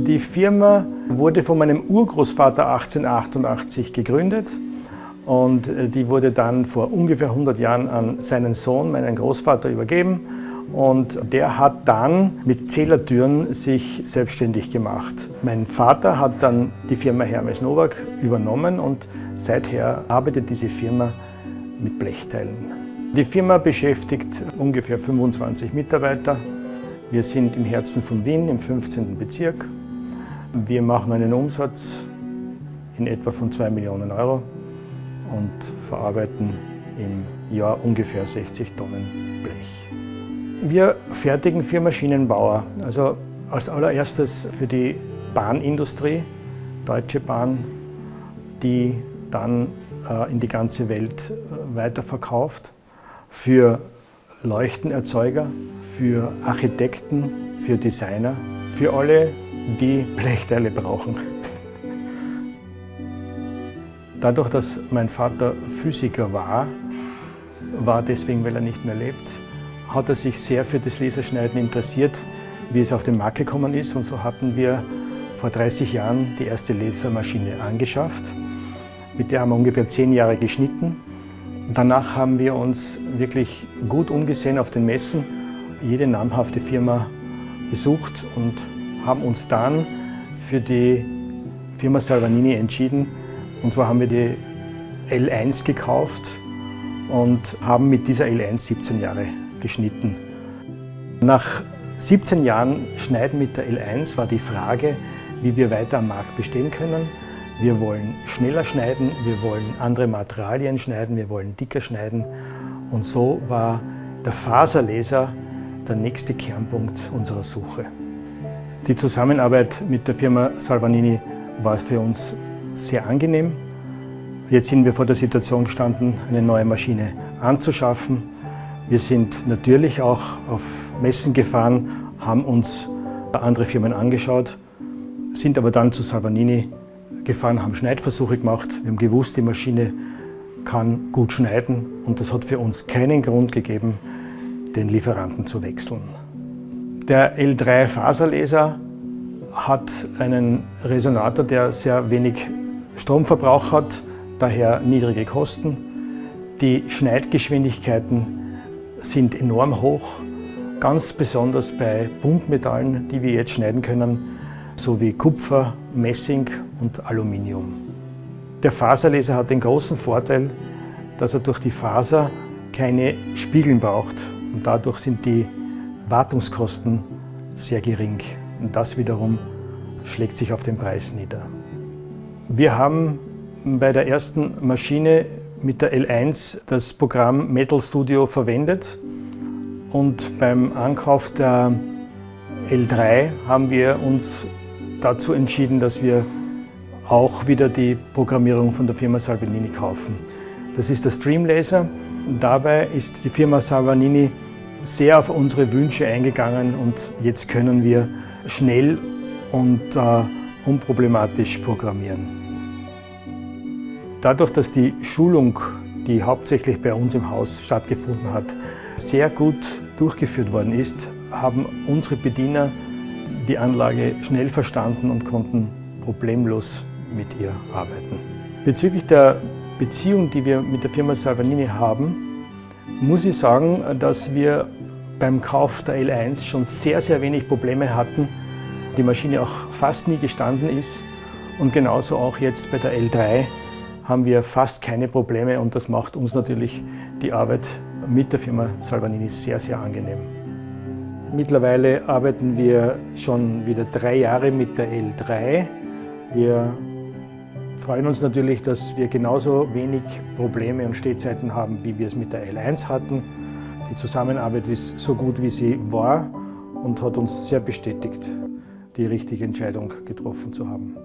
Die Firma wurde von meinem Urgroßvater 1888 gegründet und die wurde dann vor ungefähr 100 Jahren an seinen Sohn, meinen Großvater, übergeben. Und der hat dann mit Zählertüren sich selbstständig gemacht. Mein Vater hat dann die Firma Hermes Novak übernommen und seither arbeitet diese Firma mit Blechteilen. Die Firma beschäftigt ungefähr 25 Mitarbeiter. Wir sind im Herzen von Wien, im 15. Bezirk. Wir machen einen Umsatz in etwa von 2 Millionen Euro und verarbeiten im Jahr ungefähr 60 Tonnen Blech. Wir fertigen für Maschinenbauer, also als allererstes für die Bahnindustrie, Deutsche Bahn, die dann in die ganze Welt weiterverkauft, für Leuchtenerzeuger, für Architekten, für Designer, für alle, die Blechteile brauchen. Dadurch, dass mein Vater Physiker war deswegen, weil er nicht mehr lebt, hat er sich sehr für das Laserschneiden interessiert, wie es auf den Markt gekommen ist. Und so hatten wir vor 30 Jahren die erste Lasermaschine angeschafft. Mit der haben wir ungefähr 10 Jahre geschnitten. Danach haben wir uns wirklich gut umgesehen auf den Messen, jede namhafte Firma besucht und haben uns dann für die Firma Salvagnini entschieden. Und zwar haben wir die L1 gekauft und haben mit dieser L1 17 Jahre geschnitten. Nach 17 Jahren Schneiden mit der L1 war die Frage, wie wir weiter am Markt bestehen können. Wir wollen schneller schneiden, wir wollen andere Materialien schneiden, wir wollen dicker schneiden. Und so war der Faserlaser der nächste Kernpunkt unserer Suche. Die Zusammenarbeit mit der Firma Salvagnini war für uns sehr angenehm. Jetzt sind wir vor der Situation gestanden, eine neue Maschine anzuschaffen. Wir sind natürlich auch auf Messen gefahren, haben uns andere Firmen angeschaut, sind aber dann zu Salvagnini gefahren, haben Schneidversuche gemacht. Wir haben gewusst, die Maschine kann gut schneiden und das hat für uns keinen Grund gegeben, den Lieferanten zu wechseln. Der L3 Faserlaser hat einen Resonator, der sehr wenig Stromverbrauch hat, daher niedrige Kosten. Die Schneidgeschwindigkeiten sind enorm hoch, ganz besonders bei Buntmetallen, die wir jetzt schneiden können, sowie Kupfer, Messing und Aluminium. Der Faserlaser hat den großen Vorteil, dass er durch die Faser keine Spiegeln braucht und dadurch sind die Wartungskosten sehr gering. Und das wiederum schlägt sich auf den Preis nieder. Wir haben bei der ersten Maschine mit der L1 das Programm Metal Studio verwendet und beim Ankauf der L3 haben wir uns dazu entschieden, dass wir auch wieder die Programmierung von der Firma Salvagnini kaufen. Das ist der Streamlaser. Dabei ist die Firma Salvagnini sehr auf unsere Wünsche eingegangen und jetzt können wir schnell und unproblematisch programmieren. Dadurch, dass die Schulung, die hauptsächlich bei uns im Haus stattgefunden hat, sehr gut durchgeführt worden ist, haben unsere Bediener die Anlage schnell verstanden und konnten problemlos mit ihr arbeiten. Bezüglich der Beziehung, die wir mit der Firma Salvagnini haben, muss ich sagen, dass wir beim Kauf der L1 schon sehr, sehr wenig Probleme hatten. Die Maschine auch fast nie gestanden ist und genauso auch jetzt bei der L3 haben wir fast keine Probleme und das macht uns natürlich die Arbeit mit der Firma Salvagnini sehr, sehr angenehm. Mittlerweile arbeiten wir schon wieder 3 Jahre mit der L3. Wir freuen uns natürlich, dass wir genauso wenig Probleme und Stehzeiten haben, wie wir es mit der L1 hatten. Die Zusammenarbeit ist so gut, wie sie war und hat uns sehr bestätigt, die richtige Entscheidung getroffen zu haben.